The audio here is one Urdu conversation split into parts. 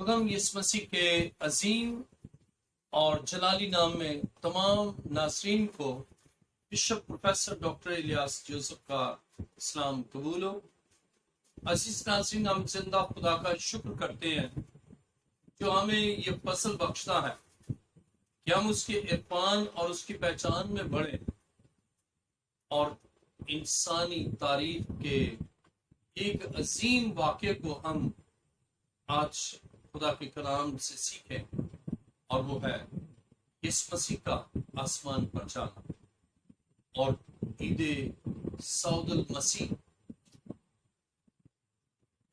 خداوند یسوع مسیح کے عظیم اور جلالی نام میں تمام ناظرین کو bishop professor doctor Ilyas Joseph کا اسلام قبول ہو۔ عزیز ناظرین، ہم زندہ خدا کا شکر کرتے ہیں جو ہمیں یہ فضل بخشتا ہے کہ ہم اس کے عرفان اور اس کی پہچان میں بڑھیں اور انسانی تاریخ کے ایک عظیم واقعے کو ہم آج خدا کے کلام سے سیکھیں، اور وہ ہے یسوع مسیح کا آسمان پر جانا اور عید سعود المسیح۔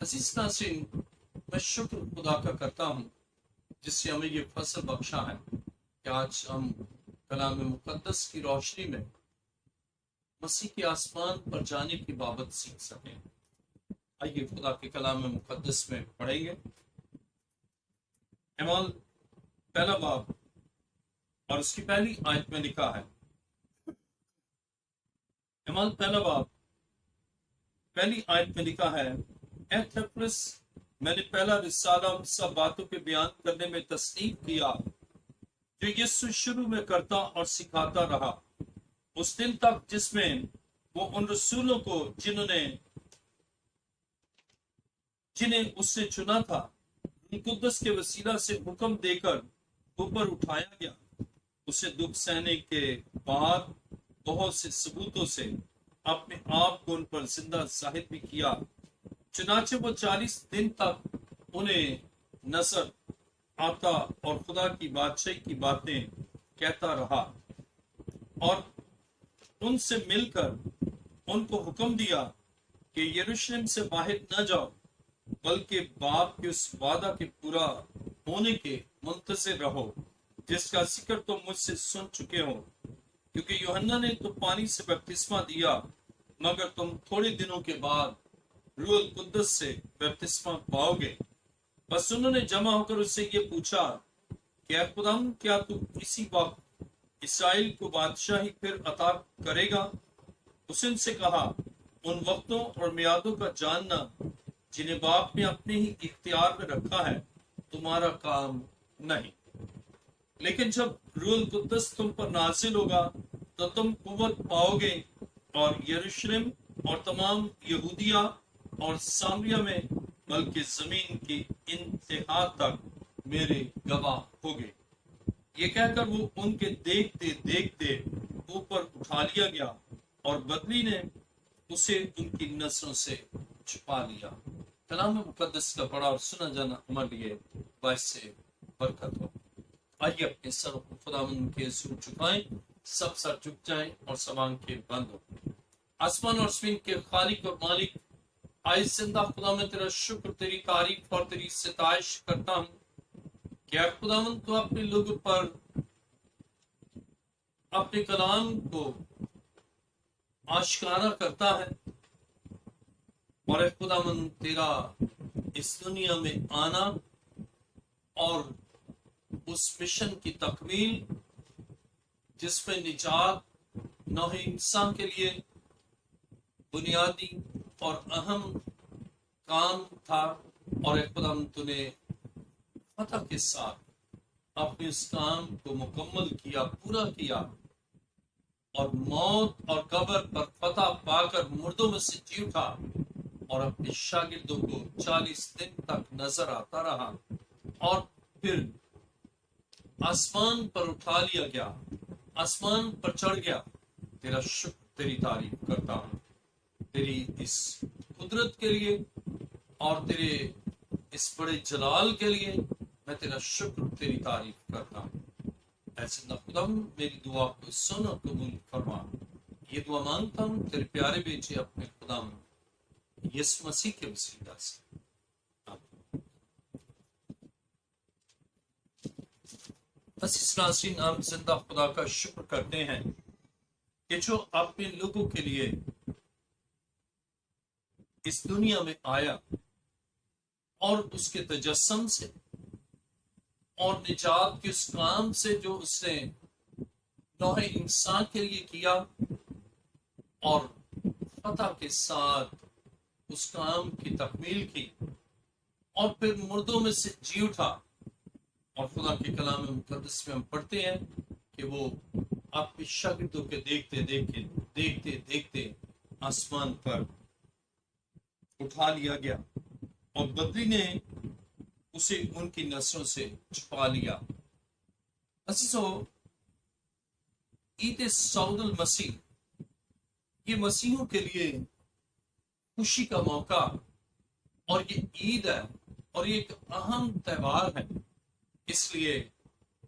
عزیز ناظرین، میں شکر خدا کا کرتا ہوں جس سے ہمیں یہ فضل بخشا ہے کہ آج ہم کلام مقدس کی روشنی میں مسیح کے آسمان پر جانے کی بابت سیکھ سکیں۔ آئیے خدا کے کلام مقدس میں پڑھیں گے۔ اعمال پہلا باب اور اس کی پہلی آیت میں لکھا ہے، اعمال پہلا باب پہلی آیت میں لکھا ہے، اے تھیوفلس، میں نے پہلا رسالہ ان سب باتوں کے بیان کرنے میں تصنیف کیا جو یسوع شروع میں کرتا اور سکھاتا رہا، اس دن تک جس میں وہ ان رسولوں کو جنہیں اس سے چنا تھا قدس کے وسیلہ سے حکم دے کر اوپر اٹھایا گیا۔ اسے دکھ سہنے کے بعد بہت سے ثبوتوں سے اپنے آپ کو ان پر زندہ ظاہر بھی کیا، چنانچہ وہ 40 دن تک انہیں نظر آتا اور خدا کی بادشاہی کی باتیں کہتا رہا، اور ان سے مل کر ان کو حکم دیا کہ یروشلم سے باہر نہ جاؤ، بلکہ باپ کے اس وعدہ کے پورا ہونے کے منتظر رہو جس کا ذکر تم مجھ سے سن چکے ہو، کیونکہ یوحنا نے تو پانی سے بپتسمہ دیا، مگر تم تھوڑے دنوں کے بعد روح القدس سے بپتسمہ پاؤ گے۔ بس انہوں نے جمع ہو کر اس سے یہ پوچھا کہ اے خداوند، کیا تو اسی وقت اسرائیل کو بادشاہی پھر عطا کرے گا؟ اس نے ان سے کہا، ان وقتوں اور میعادوں کا جاننا جنہیں باپ نے اپنے ہی اختیار میں رکھا ہے تمہارا کام نہیں، لیکن جب روح القدس تم پر نازل ہوگا تو تم قوت پاؤ گے، اور یروشلم اور تمام یہودیہ اور سامریہ میں بلکہ زمین کی انتہا تک میرے گواہ ہوگے۔ یہ کہہ کر وہ ان کے دیکھتے دیکھتے اوپر اٹھا لیا گیا، اور بدلی نے اسے ان کی نظروں سے چھپا لیا۔ کلام مقدس کا پڑھا اور سنا جانا ہمارے لیے باعث سے برکت ہو۔ آئیے اپنے سر کو خداوند کے حضور جھکائیں، سب سر جھک جائیں اور سب آنکھیں بند ہو۔ آسمان اور زمین کے خالق اور مالک، آئے زندہ خدا، میں تیرا شکر، تیری تعریف اور تیری ستائش کرتا ہوں کہ اے خداوند تو اپنے لوگوں پر اپنے کلام کو آشکارا کرتا ہے، اور اے خداوند تیرا اس دنیا میں آنا اور اس مشن کی تکمیل جس میں نجات نوع انسان کے لیے بنیادی اور اہم کام تھا، اور اے خداوند تو نے فتح کے ساتھ اپنے اس کام کو مکمل کیا، پورا کیا، اور موت اور قبر پر فتح پا کر مردوں میں سے جی اٹھا، اور اپنے شاگردوں کو 40 دن تک نظر آتا رہا، اور پھر آسمان پر اٹھا لیا گیا، آسمان پر چڑھ گیا۔ تیرا شکر، تیری تعریف کرتا ہوں، تیری اس قدرت کے لیے اور تیرے اس بڑے جلال کے لیے میں تیرا شکر، تیری تعریف کرتا ہوں۔ ایسے نہ خدا میری دعا کو سن اور قبول فرما۔ یہ دعا مانگتا ہوں تیرے پیارے بیٹے اپنے خدا یسوع مسیح کے وسیلہ سے، آمین۔ عزیز ناظرین، ہم زندہ خدا کا شکر کرتے ہیں کہ جو اپنے لوگوں کے لیے اس دنیا میں آیا اور اس کے تجسم سے اور نجات کے اس کام سے جو اس نے نوع انسان کے لیے کیا، اور فتح کے ساتھ اس کام کی تکمیل کی، اور پھر مردوں میں سے جی اٹھا. اور خدا کے کلام مقدس میں ہم پڑھتے ہیں کہ وہ اپنے شاگردوں کے دیکھتے دیکھتے آسمان پر اٹھا لیا گیا اور بدری نے اسے ان کی نسلوں سے چھپا لیا. عزیزو، عید سعود المسیح یہ مسیحوں کے لیے خوشی کا موقع اور یہ عید ہے اور یہ ایک اہم تہوار ہے، اس لیے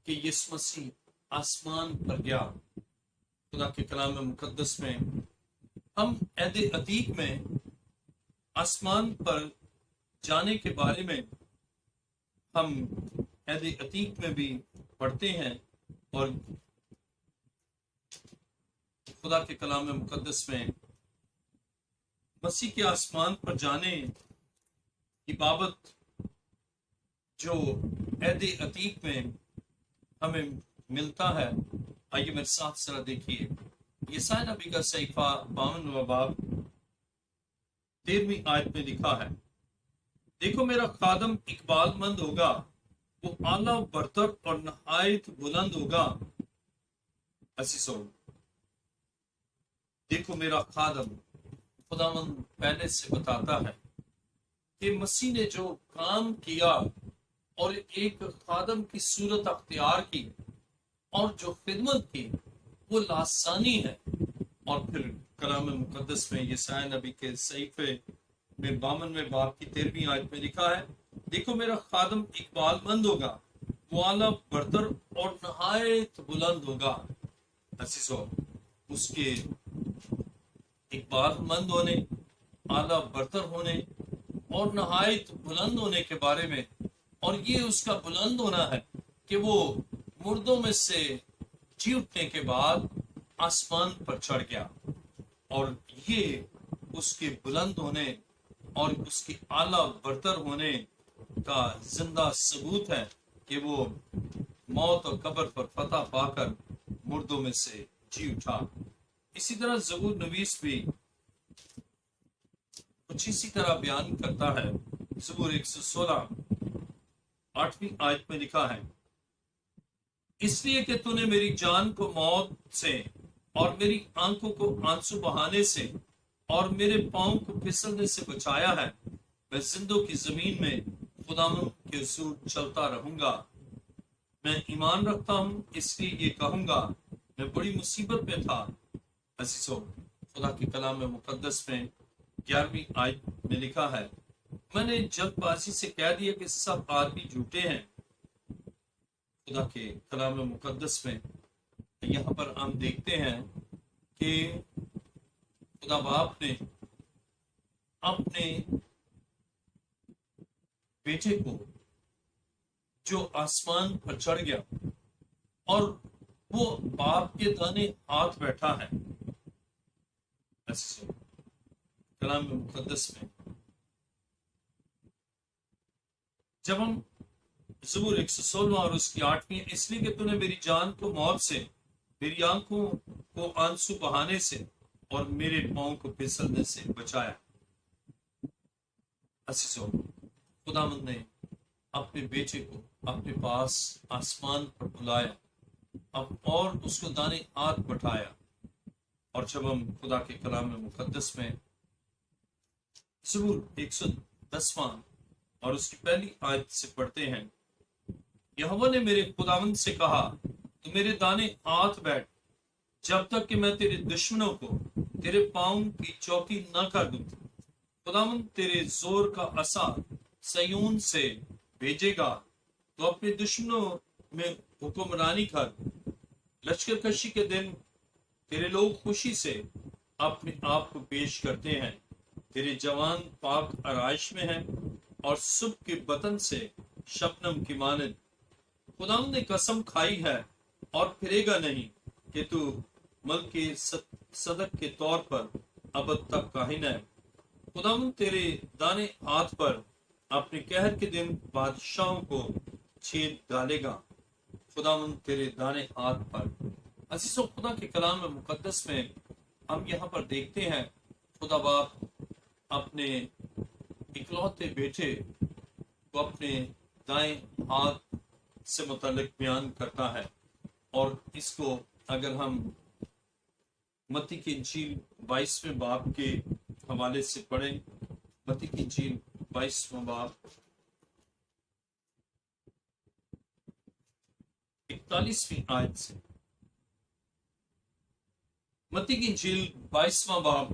کہ یسوع مسیح آسمان پر گیا. خدا کے کلام مقدس میں ہم عہد عتیق میں آسمان پر جانے کے بارے میں ہم عہد عتیق میں بھی پڑھتے ہیں اور خدا کے کلام مقدس میں مسیح کے آسمان پر جانے کی بابت جو عہد عتیق میں ہمیں ملتا ہے، آئیے میرے ساتھ ذرا دیکھیے. یسایا نبی کا صحیفہ 52 باب 13ویں آیت میں لکھا ہے، دیکھو میرا خادم اقبال مند ہوگا، وہ اعلیٰ برتر اور نہایت بلند ہوگا. عزیزو، دیکھو میرا خادم، خداوند پہلے سے بتاتا ہے کہ مسیح نے جو کام کیا اور ایک خادم کی صورت اختیار کی اور جو خدمت کی وہ لاسانی ہے. اور پھر کلام مقدس میں یسایا نبی کے صحیفے میں 52 باب کی 13ویں آیت میں لکھا ہے، دیکھو میرا خادم اقبال مند ہوگا، وہ اعلیٰ برتر اور نہایت بلند ہوگا. عزیزو، اس کے اقبال مند ہونے، اعلیٰ برتر ہونے اور نہایت بلند ہونے کے بارے میں، اور یہ اس کا بلند ہونا ہے کہ وہ مردوں میں سے جی اٹھنے کے بعد آسمان پر چڑھ گیا. اور یہ اس کے بلند ہونے اور اس کے اعلیٰ برتر ہونے کا زندہ ثبوت ہے کہ وہ موت اور قبر پر فتح پا کر مردوں میں سے جی اٹھا. اسی طرح زبور نویس بھی کچھ اسی طرح بیان کرتا ہے. زبور 116 8ویں آیت میں لکھا ہے، اس لیے کہ تو نے میری جان کو موت سے اور میری آنکھوں کو آنسو بہانے سے اور میرے پاؤں کو پھسلنے سے بچایا ہے، میں زندوں کی زمین میں خداوند کے اصول چلتا رہوں گا. میں ایمان رکھتا ہوں اس لیے یہ کہوں گا، میں بڑی مصیبت میں تھا. عزیزو، خدا کے کلام مقدس میں 11ویں آیت میں لکھا ہے، میں نے جلد بازی سے کہہ دیا کہ سب آدمی جھوٹے ہیں. خدا کے کلام مقدس میں یہاں پر ہم دیکھتے ہیں کہ خدا باپ نے اپنے بیٹے کو جو آسمان پر چڑھ گیا اور وہ باپ کے دانے ہاتھ بیٹھا ہے. کلام مقدس میں جب ہم زبور 116 اور اس کی 8ویں، اس لیے کہ تو نے میری جان کو موت سے، میری آنکھوں کو آنسو بہانے سے اور میرے پاؤں کو پھسلنے سے بچایا. عزیزو، خداوند نے اپنے بیٹے کو اپنے پاس آسمان پر بلایا اور اس کو دانے ہاتھ بٹھایا. اور جب ہم خدا کے کلام مقدس میں زبور 110 اور اس کی پہلی آیت سے پڑھتے ہیں، یہوہ نے میرے خداوند سے کہا، تو میرے دانے ہاتھ بیٹھ جب تک کہ میں تیرے دشمنوں کو تیرے پاؤں کی چوکی نہ کر دوں. خداوند تیرے زور کا عصا سیون سے بھیجے گا، تو اپنے دشمنوں میں حکمرانی کر. لشکر کشی کے دن تیرے لوگ خوشی سے اپنے آپ کو پیش کرتے ہیں، تیرے جوان پاک آرائش میں ہیں اور صبح کے بطن سے شبنم کی مانند. خداوند نے قسم کھائی ہے اور پھرے گا نہیں کہ تو ملک صدق کے طور پر ابد تک کاہن ہے. خداوند تیرے دانے ہاتھ پر اپنے قہر کے دن بادشاہوں کو چھید ڈالے گا. خداوند تیرے دانے ہاتھ پر. عزیزو، خدا کے کلام مقدس میں ہم یہاں پر دیکھتے ہیں خدا باپ اپنے اکلوتے بیٹے وہ اپنے دائیں ہاتھ سے متعلق بیان کرتا ہے، اور اس کو اگر ہم متی کی انجیل 22ویں باب کے حوالے سے پڑھیں، متی کی انجیل 22واں باب 41ویں آیت سے، متی کی انجیل 22واں باب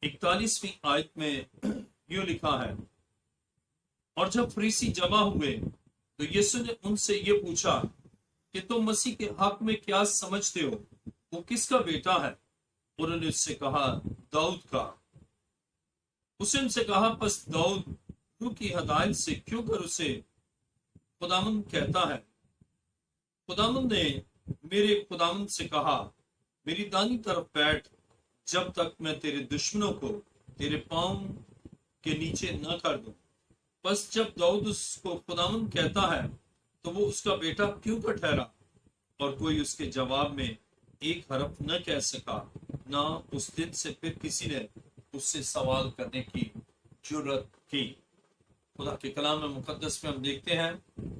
41ویں آیت میں یوں لکھا ہے، اور جب فریسی جمع ہوئے تو یسوع نے ان سے یہ پوچھا کہ تم مسیح کے حق میں کیا سمجھتے ہو، وہ کس کا بیٹا ہے؟ انہوں نے اس سے کہا، داؤد کا۔ اس نے ان سے کہا، پس داؤد روح کی ہدایت سے کیوں کر اسے خداوند کہتا ہے؟ خداوند نے میرے خداوند سے کہا، میری دانی طرف بیٹھ، جب تک میں تیرے دشمنوں کو تیرے پاؤں کے نیچے نہ کر دوں۔ بس جب داؤد اس کو خداوند کہتا ہے تو وہ اس کا بیٹا کیوں کا ٹھہرا؟ اور کوئی اس کے جواب میں ایک حرف نہ کہہ سکا، نہ اس دن سے پھر کسی نے اس سے سوال کرنے کی جرت کی۔ خدا کے کلام مقدس میں ہم دیکھتے ہیں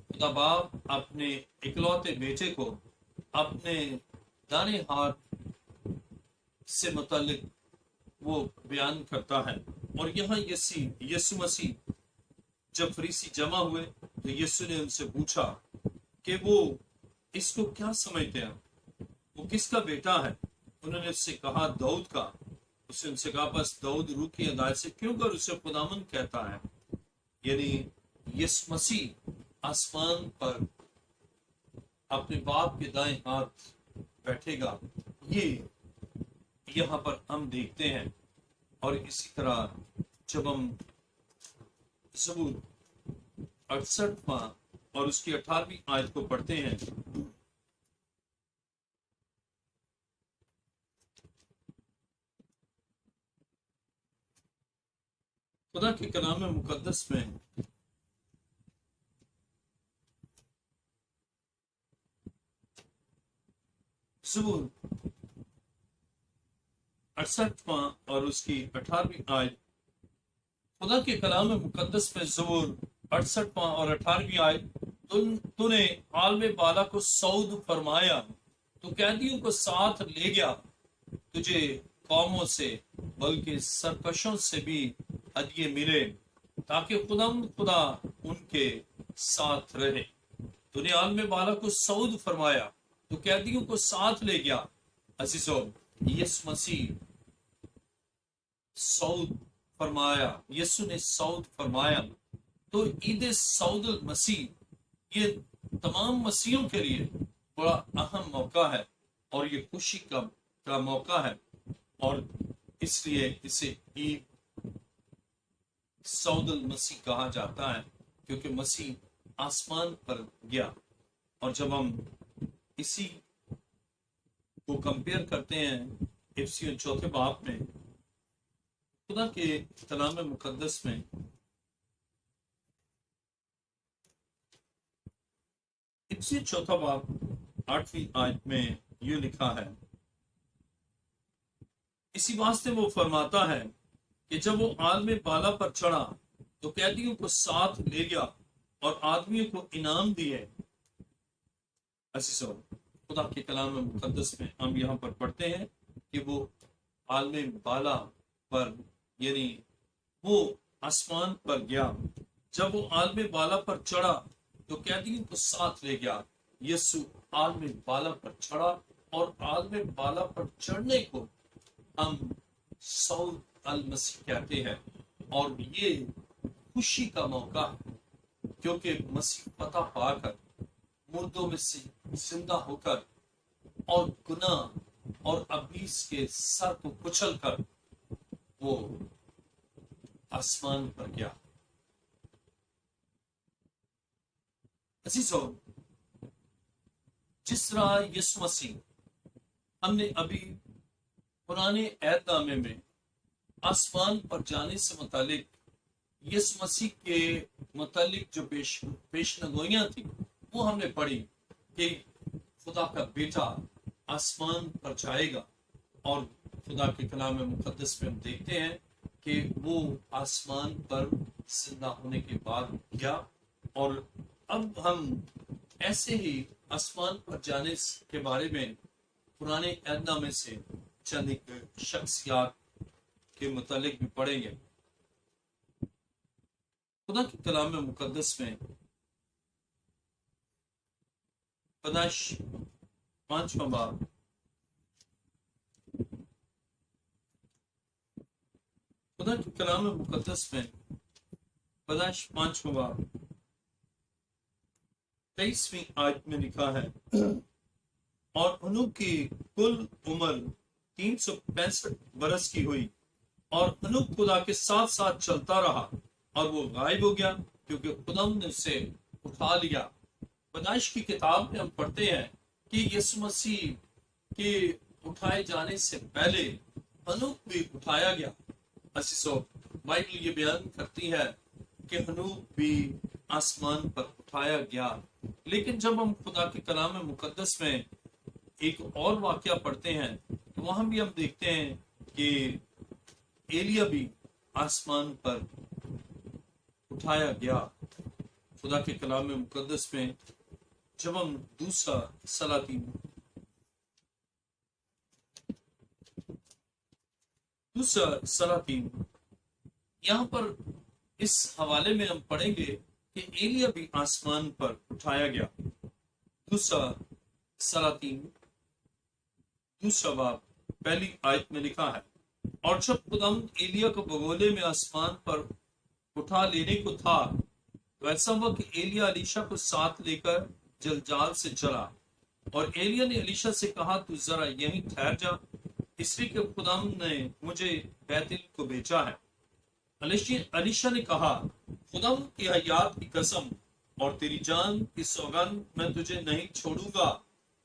خدا باپ اپنے اکلوتے بیٹے کو اپنے دانے ہاتھ سے متعلق وہ بیان کرتا ہے، اور یہاں یسوع مسیح جب فریسی جمع ہوئے تو یسوع نے ان سے پوچھا کہ وہ اس کو کیا سمجھتے ہیں، وہ کس کا بیٹا ہے؟ انہوں نے اس سے کہا، داؤد کا۔ اس نے ان سے کہا، بس داؤد روح کی ہدایت سے کیوں کر اسے خداوند کہتا ہے؟ یعنی یسوع مسیح آسمان پر اپنے باپ کے دائیں ہاتھ بیٹھے گا، یہ یہاں پر ہم دیکھتے ہیں۔ اور اسی طرح جب ہم زبور 68واں اور اس کی 18ویں آیت کو پڑھتے ہیں، خدا کے کلام مقدس میں زبور 68واں اور اس کی 18ویں آیت، خدا کے کلام مقدس میں زبور 68واں اور 18ویں آیت، تو نے عالم بالا کو سعود فرمایا، تو قیدیوں کو ساتھ لے گیا، تجھے قوموں سے بلکہ سرکشوں سے بھی ہدیے ملے، تاکہ خدا ان کے ساتھ رہے۔ تو نے عالم بالا کو سعود فرمایا تو قیدیوں کو ساتھ لے گیا۔ عزیزو، یسوع مسیح سعود فرمایا، یسوع نے سعود فرمایا، تو عید سعود المسیح یہ تمام مسیحوں کے لیے بڑا اہم موقع ہے، اور یہ خوشی کا موقع ہے، اور اس لیے اسے عید سعود المسیح کہا جاتا ہے، کیونکہ مسیح آسمان پر گیا۔ اور جب ہم اسی کو کمپیئر کرتے ہیں افسیوں 4 باب میں، خدا کے کلام مقدس میں افسیوں 4 باب 8ویں آیت میں یہ لکھا ہے، اسی واسطے وہ فرماتا ہے کہ جب وہ عالم بالا پر چڑھا تو قیدیوں کو ساتھ لے گیا اور آدمیوں کو انعام دیے۔ عزیزو، خدا کے کلام مقدس میں ہم یہاں پر پڑھتے ہیں کہ وہ عالم بالا پر، یعنی وہ آسمان پر گیا، جب وہ عالم بالا پر چڑھا تو قیدیوں کو ساتھ لے گیا۔ یسوع عالم بالا پر چڑھا، اور عالم بالا پر چڑھنے کو ہم صعود المسیح کہتے ہیں، اور یہ خوشی کا موقع ہے، کیونکہ مسیح فتح پا کر، مردوں میں سے زندہ ہو کر، اور گناہ اور ابلیس کے سر کو کچل کر وہ آسمان پر گیا۔ عزیزو، جس طرح یسوع مسیح، ہم نے ابھی پرانے عہد نامے میں آسمان پر جانے سے متعلق یسوع مسیح کے متعلق جو پیشنگوئیاں تھیں وہ ہم نے پڑھی کہ خدا کا بیٹا آسمان پر جائے گا، اور خدا کے کلام مقدس میں ہم دیکھتے ہیں کہ وہ آسمان پر زندہ ہونے کے بعد گیا، اور اب ہم ایسے ہی آسمان پر جانے کے بارے میں پرانے عہد نامے سے چند ایک شخصیات کے متعلق بھی پڑھیں گے۔ خدا کے کلام مقدس میں پیدائش 5واں باب خدا کے کلام مقدس میں پیدائش 5واں باب 23ویں آیت میں لکھا ہے، اور انوک کی کل عمر 365 برس کی ہوئی، اور انوک خدا کے ساتھ ساتھ چلتا رہا اور وہ غائب ہو گیا کیونکہ خدا نے اسے اٹھا لیا۔ پیدائش کی کتاب میں ہم پڑھتے ہیں کہ یسوع مسیح کے اٹھائے جانے سے پہلے انوک بھی اٹھایا گیا۔ عزیزو، بائبل یہ بیان کرتی ہے کہ انوک بھی آسمان پر اٹھایا گیا، لیکن جب ہم خدا کے کلام مقدس میں ایک اور واقعہ پڑھتے ہیں تو وہاں بھی ہم دیکھتے ہیں کہ ایلیا بھی آسمان پر اٹھایا گیا۔ خدا کے کلام مقدس میں جب ہم دوسرا سلاطین یہاں پر اس حوالے میں ہم پڑھیں گے کہ ایلیا بھی آسمان پر اٹھایا گیا۔ دوسرا سلاطین 2 باب 1 آیت میں لکھا ہے، اور جب خداوند ایلیا کو بگولے میں آسمان پر اٹھا لینے کو تھا تو ایسا ہوا کہ ایلیا الیشا کو ساتھ لے کر جلجال سے چلا، اور ایلیا نے الیشا سے کہا تو ذرا یہیں ٹھہر جا، اس لیے کہ خداوند نے مجھے بیتل کو بھیجا ہے۔ الیشا نے کہا، خداوند کی حیات کی قسم اور تیری جان کی سوگند میں تجھے نہیں چھوڑوں گا۔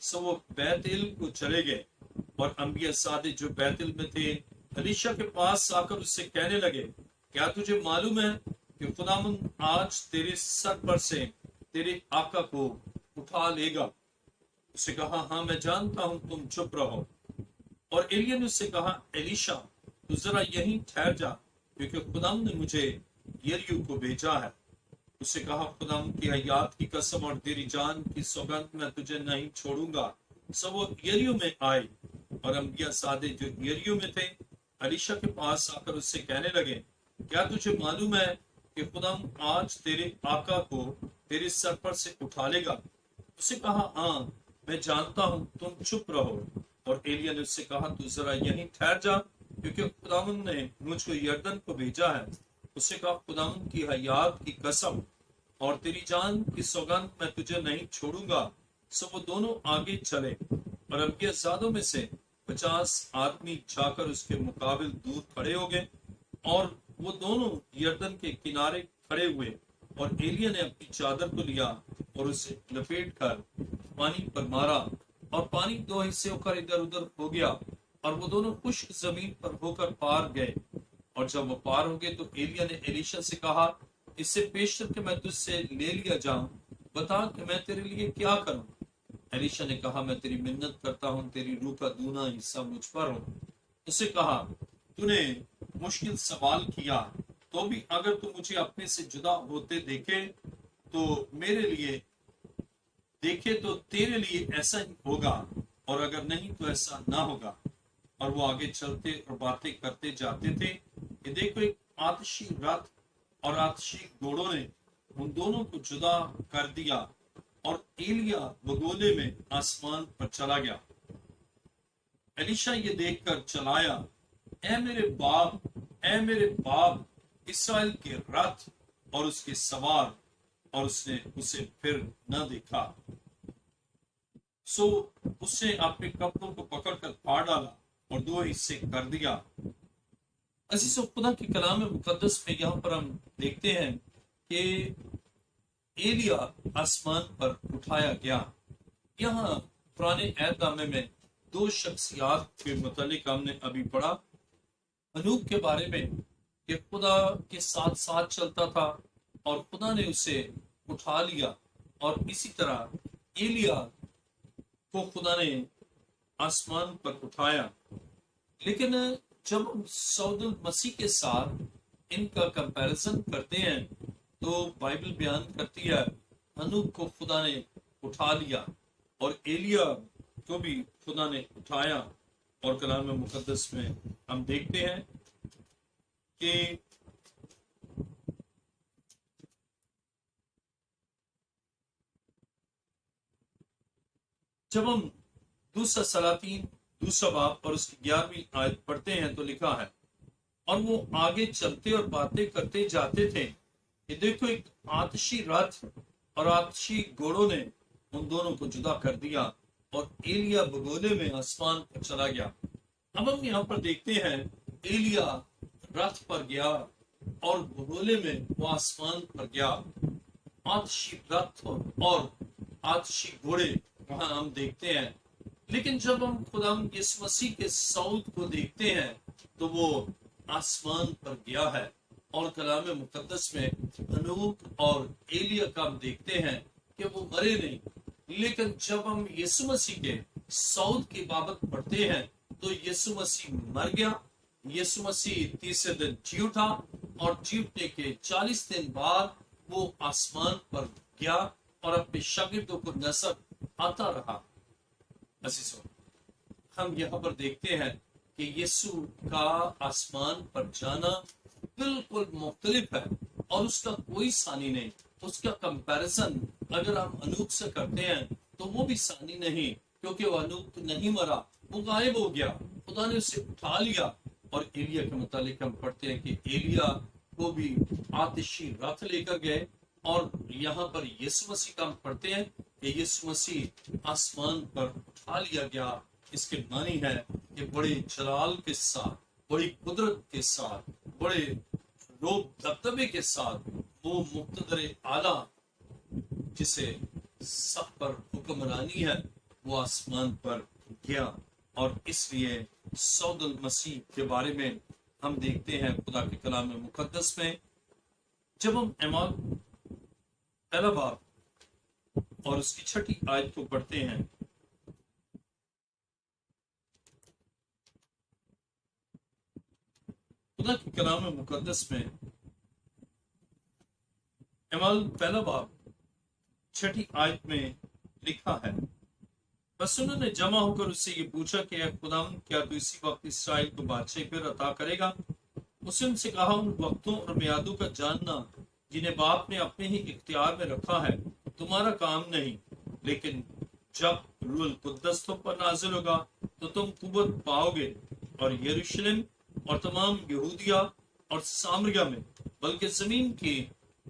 سو وہ بیتل کو چلے گئے، اور انبیاء سادے جو بیتل میں تھے الیشا کے پاس آ کر اس سے کہنے لگے، کیا تجھے معلوم ہے کہ خداوند آج تیرے سر پر سے تیرے آقا کو اٹھا لے گا؟ اسے کہا، ہاں میں جانتا ہوں، تم چپ رہو۔ اور ایلیا نے اس سے کہا، الیشا تو ذرا یہیں ٹھہر جا، کیونکہ خداوند نے مجھے یریو کو بھیجا ہے۔ اسے کہا، خداوند کی حیات کی قسم اور تیری جان کی سوگند میں تجھے نہیں چھوڑوں گا۔ سب وہ یریو میں آئے، اور انبیاء سادے جو یریو میں تھے الیشا کے پاس آ کر اس سے کہنے لگے، کیا تجھے معلوم ہے کہ خداوند آج تیرے آقا کو تیرے سر پر سے اٹھا لے گا؟ اسے کہا، ہاں میں جانتا ہوں، تم چپ رہو۔ اور ایلیا نے اس سے کہا، تو ذرا یہیں ٹھہر جا، کیونکہ خداوند نے مجھ کو یردن کو بھیجا ہے۔ اسے کہا، خداوند کی حیات کی قسم اور تیری جان کی سوگند میں تجھے نہیں چھوڑوں گا۔ سو وہ دونوں آگے چلے، اور انبیاء زادوں میں سے 50 آدمی جا کر اس کے مقابل دور کھڑے ہو گئے، اور وہ دونوں یردن کے کنارے کھڑے ہوئے، اور ایلیا نے اپنی چادر کو لیا اور اسے لپیٹ کر پانی پر مارا، اور پانی 2 حصے ہو کر ادھر ادھر ہو گیا، اور وہ دونوں خشک زمین پر ہو کر پار گئے۔ اور جب وہ پار ہو گئے تو ایلیا نے الیشا سے کہا، اس سے پیشتر کہ میں تجھ سے لے لیا جاؤں، بتا کہ میں تیرے لیے کیا کروں؟ الیشا نے کہا، میں تیری منت کرتا ہوں، تیری روح کا دونا حصہ مجھ پر ہو۔ اسے کہا، تو نے مشکل سوال کیا، تو بھی اگر تو مجھے اپنے سے جدا ہوتے دیکھے تو تیرے لیے ایسا ہی ہوگا، اور اگر نہیں تو ایسا نہ ہوگا۔ اور وہ آگے چلتے اور باتیں کرتے جاتے تھے کہ دیکھو ایک آتشی رتھ اور آتشی گھوڑوں نے ان دونوں کو جدا کر دیا، اور ایلیا بگولے میں آسمان پر چلا گیا۔ الیشا یہ دیکھ کر چلایا، اے میرے باپ اسرائیل کے رتھ اور اس کے سوار، اور اس نے اسے پھر نہ دیکھا۔ سو اس نے اپنے کپڑوں کو پکڑ کر پھاڑ ڈالا اور 2 حصے کر دیا۔ عزیزو، خدا کے کلام مقدس میں یہاں پر ہم دیکھتے ہیں کہ ایلیا آسمان پر اٹھایا گیا۔ یہاں پرانے عہد نامے میں 2 شخصیات کے متعلق ہم نے ابھی پڑھا۔ انوک کے بارے میں کہ خدا کے ساتھ ساتھ چلتا تھا اور خدا نے اسے اٹھا لیا، اور اسی طرح ایلیا کو خدا نے آسمان پر اٹھایا۔ لیکن جب ہم سعود المسیح کے ساتھ ان کا کمپیریزن کرتے ہیں تو بائبل بیان کرتی ہے ہنوک کو خدا نے اٹھا لیا اور ایلیا کو بھی خدا نے اٹھایا، اور کلام مقدس میں ہم دیکھتے ہیں کہ جب ہم دوسرا سلاطین دوسرا باب اور اس کی 11ویں آیت پڑھتے ہیں تو لکھا ہے، اور وہ آگے چلتے اور باتیں کرتے جاتے تھے کہ دیکھو ایک آتشی رتھ اور آتشی گھوڑوں نے ان دونوں کو جدا کر دیا اور ایلیا بگولے میں آسمان پر چلا گیا۔ اب ہم یہاں پر دیکھتے ہیں ایلیا رتھ پر گیا اور بگولے میں وہ آسمان پر گیا۔ آتشی رتھ اور آتشی گھوڑے وہاں ہم دیکھتے ہیں، لیکن جب ہم خدا یسوع مسیح کے صعود کو دیکھتے ہیں تو وہ آسمان پر گیا ہے، اور کلام مقدس میں ہنوک اور ایلیا کا ہم دیکھتے ہیں کہ وہ مرے نہیں، لیکن جب ہم یسوع مسیح کے صعود کی بابت پڑھتے ہیں تو یسوع مسیح مر گیا، یسوع مسیح تیسرے دن جی اٹھا، اور جی اٹھنے کے 40 دن بعد وہ آسمان پر گیا اور اپنے شاگردوں کو نظر آتا رہا۔ عزیزو، ہم یہاں پر دیکھتے ہیں کہ یسوع کا آسمان پر جانا بالکل مختلف ہے اور اس کا کوئی ثانی نہیں۔ اس کا کمپیریزن اگر ہم انوک سے کرتے ہیں تو وہ بھی ثانی نہیں، کیونکہ وہ انوک نہیں مرا، وہ غائب ہو گیا، خدا نے اسے اٹھا لیا۔ اور ایلیا کے متعلق ہم پڑھتے ہیں کہ ایلیا کو بھی آتشی رتھ لے کر گئے، اور یہاں پر یسوع مسیح کا ہم پڑھتے ہیں کہ یسوع مسیح آسمان پر اٹھا لیا گیا۔ اس کے معنی ہے کہ بڑے جلال کے ساتھ، بڑی قدرت کے ساتھ، بڑے روب دبدبے کے ساتھ وہ مقتدر اعلیٰ جسے سب پر حکمرانی ہے، وہ آسمان پر گیا۔ اور اس لیے سعود المسیح کے بارے میں ہم دیکھتے ہیں خدا کے کلام مقدس میں، جب ہم اعمال پہلا باب اور اس کی 6 آیت کو پڑھتے ہیں، خدا کے کلام مقدس میں اعمال پہلا باب 6 آیت میں لکھا ہے، بس انہوں نے جمع ہو کر اس سے یہ پوچھا کہ اے خداوند، کیا تو اسی وقت اسرائیل کو بادشاہی پھر عطا کرے گا؟ اس نے ان سے کہا، ان وقتوں اور میعادوں کا جاننا جنہیں باپ نے اپنے ہی اختیار میں رکھا ہے تمہارا کام نہیں، لیکن جب روح القدس تم پر نازل ہوگا تو تم قوت پاؤ گے، اور یروشلم اور تمام یہودیہ اور سامریہ میں بلکہ زمین کی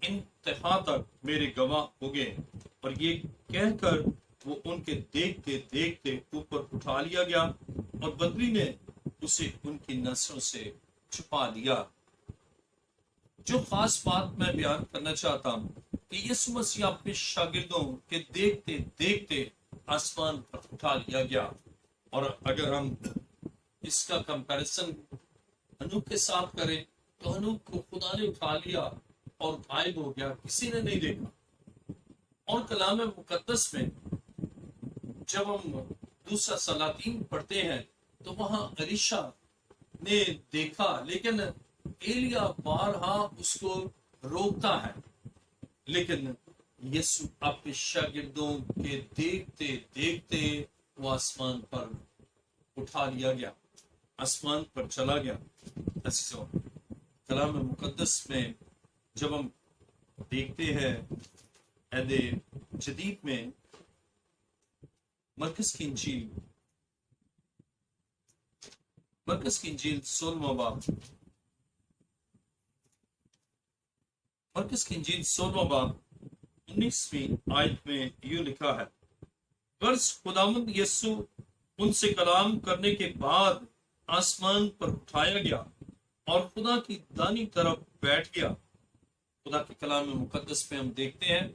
انتہا تک میرے گواہ ہوگے۔ اور یہ کہہ کر وہ ان کے دیکھتے دیکھتے اوپر اٹھا لیا گیا، اور بدری نے اسے ان کی نظروں سے چھپا لیا۔ جو خاص بات میں بیان کرنا چاہتا ہوں کہ یسوع مسیح اپنے شاگردوں کے دیکھتے دیکھتے آسمان پر اٹھا لیا گیا۔ اور اگر ہم اس کا کمپیریزن ہنوک کے ساتھ کریں تو ہنوک کو خدا نے اٹھا لیا اور غائب ہو گیا، کسی نے نہیں دیکھا۔ اور کلام مقدس میں جب ہم دوسرا سلاطین پڑھتے ہیں تو وہاں الیشا نے دیکھا، لیکن ایلیا بارہا اس کو روکتا ہے، لیکن یسوع اپنے شاگردوں کے دیکھتے دیکھتے وہ آسمان پر اٹھا لیا گیا، آسمان پر چلا گیا۔ کلام مقدس میں جب ہم دیکھتے ہیں عہد جدید میں مرکز کی انجیل 16واں باب، مرکز کی انجیل 16واں باب 19ویں آیت میں یوں لکھا ہے، غرض خداوند یسوع ان سے کلام کرنے کے بعد آسمان پر اٹھایا گیا اور خدا کی دانی طرف بیٹھ گیا۔ خدا کے کلام مقدس میں ہم دیکھتے ہیں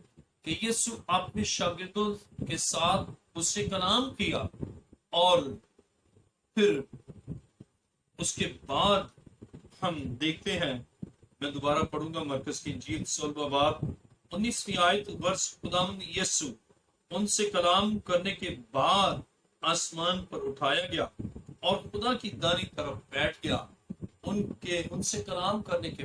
کہ یسوع اپنے شاگردوں کے ساتھ اس نے کلام کیا، اور پھر اس کے بعد ہم دیکھتے ہیں، میں دوبارہ پڑھوں گا مرکز کی انجیل 16واں باب 19ویں آیت، غرض خداوند یسوع ان سے کلام کرنے کے بعد آسمان پر اٹھایا گیا اور خدا کی دانی طرف بیٹھ گیا۔ ان سے کلام کرنے کے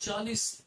40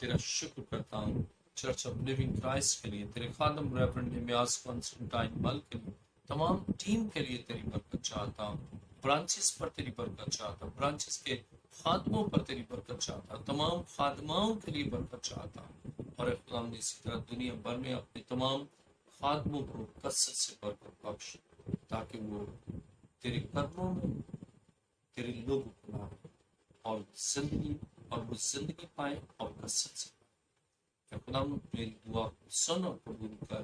تیرا شکر کرتا ہوں چرچ آف لیونگ کرائسٹ کے لیے، تیرے خادم ریورنڈ نیمیاس کانسٹنٹائن مل کے لیے، تمام ٹیم کے لیے تیری برکت چاہتا ہوں، برانچز پر تیری برکت چاہتا ہوں، برانچز کے خادموں پر تیری برکت چاہتا ہوں، تمام خادماؤں کے لیے برکت چاہتا ہوں، اور اے خداوند اسی طرح دنیا بھر میں اپنے تمام خادموں کو کثرت سے برکت بخش، تاکہ وہ تیرے قدموں میں تیرے لوگوں کو لائیں اور وہ زندگی پائیں اور کثرت سے پائیں۔ اے خداوند میری دعا کو سن اور قبول کر۔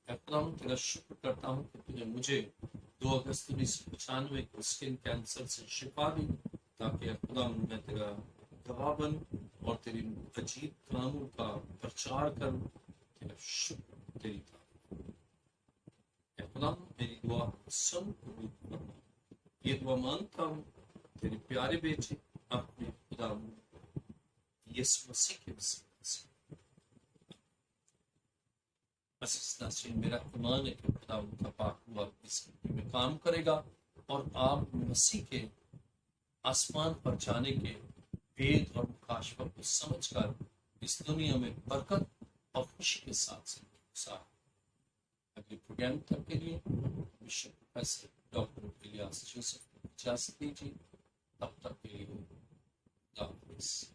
اے خداوند تیرا شکر کرتا ہوں کہ تجھے مجھے 2 اگست 1995 کو اسکن کینسر سے شفا دی، تاکہ اے خداوند میں تیرا گواہ بنوں اور تیری عجیب کاموں کا پرچار کروں۔ تیرا شکر، تیری تعریف۔ اے خداوند میری دعا کو سن قبول کرنا۔ یہ دعا مانگتا ہوں تیرے پیارے بیٹے اپنے خداوند یسوع مسیح کے وسیلے سے۔ عزیز ناظرین، میرا ایمان ہے کہ خداوند کا پاک ہوا اس زندگی میں کام کرے گا اور آپ مسیح کے آسمان پر جانے کے بھید اور مکاشفہ کو سمجھ کر اس دنیا میں برکت اور خوشی کے ساتھ زندگی گزاریں۔ اگلے پروگرام تک کے لیے bishop professor doctor Ilyas Joseph کو اجازت دیجیے، تب تک کے لیے خدا حافظ۔